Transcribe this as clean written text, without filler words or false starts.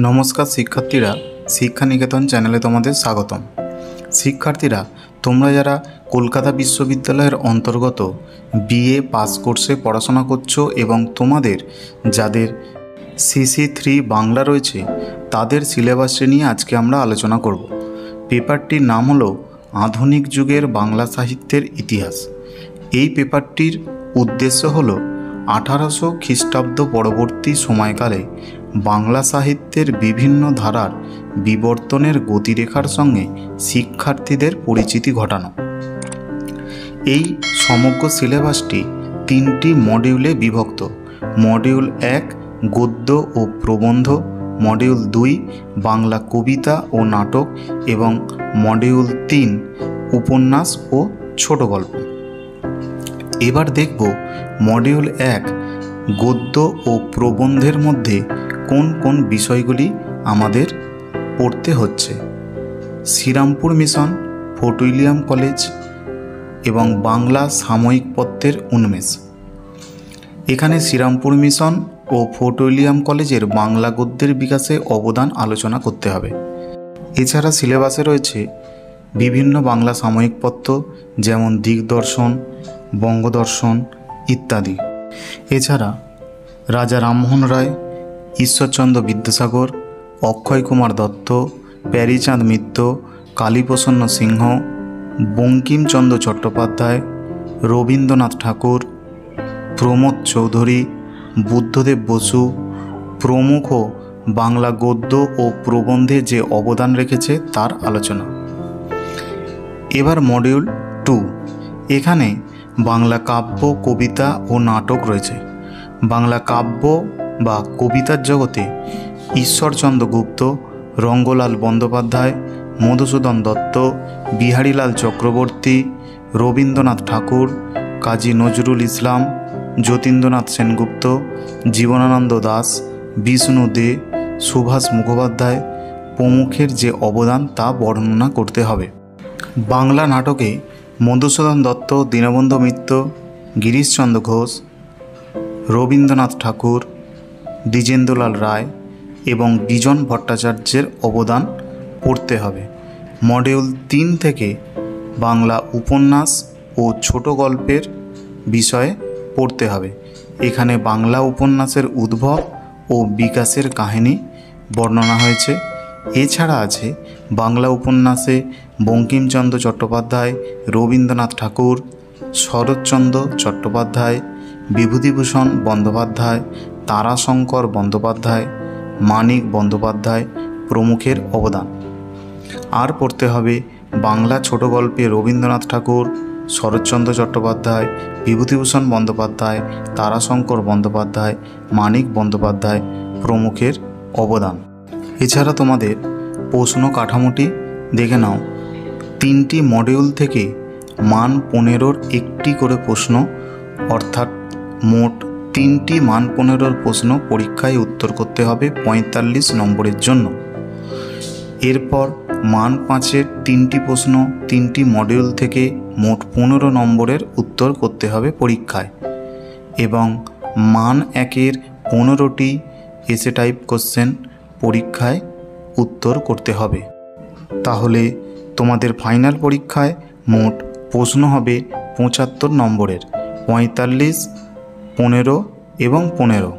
নমস্কার শিক্ষার্থীরা, শিক্ষা নিকেতন চ্যানেলে তোমাদের স্বাগতম। শিক্ষার্থীরা, তোমরা যারা কলকাতা বিশ্ববিদ্যালয়ের অন্তর্গত বিএ পাস কোর্সে পড়াশোনা করছো এবং তোমাদের যাদের CC3 বাংলা রয়েছে তাদের সিলেবাসে নিয়ে আজকে আমরা আলোচনা করব। পেপারটির নাম হলো আধুনিক যুগের বাংলা সাহিত্যের ইতিহাস। এই পেপারটির উদ্দেশ্য হলো 1800 খ্রিস্টাব্দ পরবর্তী সময়কালে বাংলা সাহিত্যের বিভিন্ন ধারার বিবর্তনের গতিরেখার সঙ্গে শিক্ষার্থীদের পরিচিতি ঘটানো। এই সমগ্র সিলেবাসটি 3টি মডিউলে বিভক্ত। মডিউল 1 গদ্য ও প্রবন্ধ, মডিউল 2 বাংলা কবিতা ও নাটক এবং মডিউল 3 উপন্যাস ও ছোট গল্প। এবার দেখব মডিউল 1 গদ্য ও প্রবন্ধের মধ্যে কোন কোন বিষয়গুলি আমাদের পড়তে হচ্ছে। Serampore Mission, Fort William College এবং বাংলা সাময়িক পত্রের উন্মেষ। এখানে শ্রীরামপুর মিশন ও ফোর্ট উইলিয়াম কলেজের বাংলা গদ্যের বিকাশে অবদান আলোচনা করতে হবে। এছাড়া সিলেবাসে রয়েছে বিভিন্ন বাংলা সাময়িক পত্র যেমন দিগদর্শন, বঙ্গদর্শন ইত্যাদি। এছাড়া রাজা রামমোহন রায়, ঈশ্বরচন্দ্র বিদ্যাসাগর, অক্ষয় কুমার দত্ত, প্যারীচাঁদ মিত্র, কালীপ্রসন্ন সিংহ, বঙ্কিমচন্দ্র চট্টোপাধ্যায়, রবীন্দ্রনাথ ঠাকুর, প্রমোদ চৌধুরী, বুদ্ধদেব বসু প্রমুখ বাংলা গদ্য ও প্রবন্ধে যে অবদান রেখেছে তার আলোচনা। এবার মডিউল 2, এখানে বাংলা কাব্য, কবিতা ও নাটক রয়েছে। বাংলা কাব্য বা কবিতার জগতে ঈশ্বরচন্দ্র গুপ্ত, রঙ্গলাল বন্দ্যোপাধ্যায়, মধুসূদন দত্ত, বিহারীলাল চক্রবর্তী, রবীন্দ্রনাথ ঠাকুর, কাজী নজরুল ইসলাম, যতীন্দ্রনাথ সেনগুপ্ত, জীবনানন্দ দাশ, বিষ্ণু দে, সুভাষ মুখোপাধ্যায় প্রমুখের যে অবদান তা বর্ণনা করতে হবে। বাংলা নাটকে মধুসূদন দত্ত, দীনবন্ধু মিত্র, গিরিশচন্দ্র ঘোষ, রবীন্দ্রনাথ ঠাকুর, দ্বিজেন্দ্রলাল রায় এবং বিজন ভট্টাচার্যের অবদান পড়তে হবে। মডিউল 3 থেকে বাংলা উপন্যাস ও ছোট গল্পের বিষয়ে পড়তে হবে। এখানে বাংলা উপন্যাসের উদ্ভব ও বিকাশের কাহিনী বর্ণনা হয়েছে। এছাড়া আছে বাংলা উপন্যাসে বঙ্কিমচন্দ্র চট্টোপাধ্যায়, রবীন্দ্রনাথ ঠাকুর, শরৎচন্দ্র চট্টোপাধ্যায়, বিভূতিভূষণ বন্দ্যোপাধ্যায়, তারাশঙ্কর বন্দ্যোপাধ্যায়, মানিক বন্দ্যোপাধ্যায় প্রমুখের অবদান। আর পড়তে হবে বাংলা ছোট গল্পে রবীন্দ্রনাথ ঠাকুর, শরৎচন্দ্র চট্টোপাধ্যায়, বিভূতিভূষণ বন্দ্যোপাধ্যায়, তারাশঙ্কর বন্দ্যোপাধ্যায়, মানিক বন্দ্যোপাধ্যায় প্রমুখের অবদান। এছাড়া তোমাদের প্রশ্ন কাঠামোটি দেখে নাও। 3টি মডিউল থেকে মান 15-র একটি করে প্রশ্ন, অর্থাৎ মোট 3টি মান 15-র প্রশ্ন পরীক্ষায় উত্তর করতে হবে 45 নম্বরের জন্য। এরপর মান 5-এর 3টি প্রশ্ন 3টি মডিউল থেকে মোট 15 নম্বরের উত্তর করতে হবে পরীক্ষায়, এবং মান 1-এর 15টি এসে টাইপ কোশ্চেন পরীক্ষায় উত্তর করতে হবে। তাহলে তোমাদের ফাইনাল পরীক্ষায় মোট প্রশ্ন হবে 75 নম্বরের, 45, 15 এবং 15।